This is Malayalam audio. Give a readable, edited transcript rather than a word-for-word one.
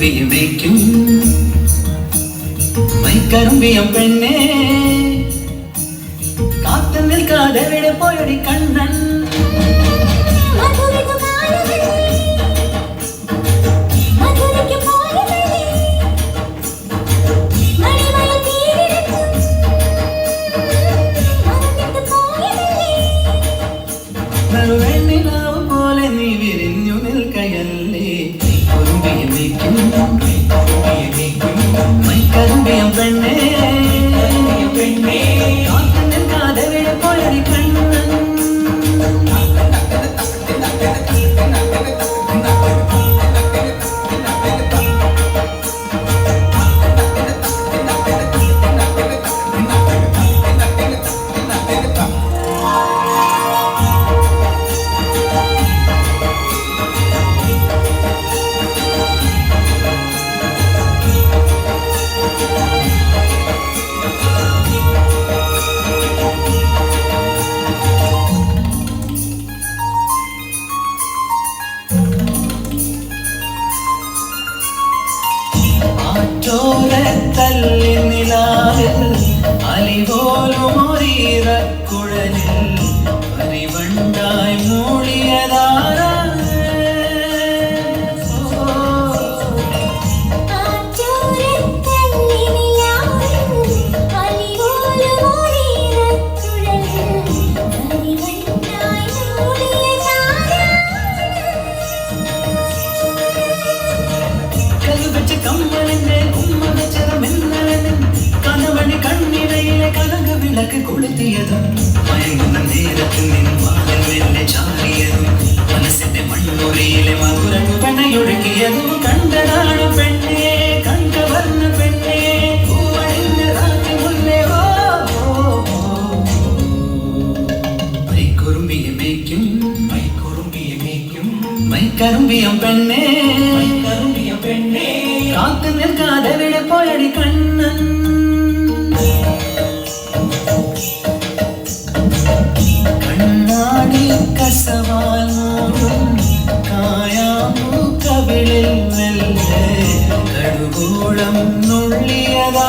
മൈക്കുറുമ്പിയും മൈക്കറുമ്പിയം പെണ്ണേ കാത്തു നിൽക്കാതെ വിട പോയടി കണ്ണൻ വെണ്ണിലാവ് പോലെ നീ വിരിഞ്ഞു നിൽക്കയല്ലേ മൈക്കറുമ്പിയം പെണ്ണേ കാത്തു നിൽക്കാതെ വിട പോയടി കണ്ണൻ ചോരത്തല്ലി നിലാവിൽ അലിപോലുമൊരീറക്കുഴലിൽ പരിവണ്ടായി മൂളിയതാര കമ്മലിന്റെ കനവണി കണ്ണിടയിലെ കനക വിളക്ക് കൊളുത്തിയതും മയങ്ങുന്ന നേരത്തിൽ നിൻവാതിൽ മെല്ലെ ചാരിയതും മനസ്സിന്റെ മണ്ണുറിയിലെ മധുരങ്ങ് പണയൊഴുകിയതും കണ്ടതാണ് പെണ്ണേ കണ്ടവർണ്ണ പെണ്ണേ പൂവണിഞ്ഞതാക്കി മുന്നേ മൈക്കുറുമ്പിയമേക്കും മൈക്കറുമ്പിയം പെണ്ണേ കാത്തു നിൽക്കാതെ വിട പോയടി കണ്ണൻ കണ്ണാടി കസവാൽ മൂടും കായാമൂക്കവിളിൽ മെല്ലെ കടുകൂളം നുള്ളിയതാ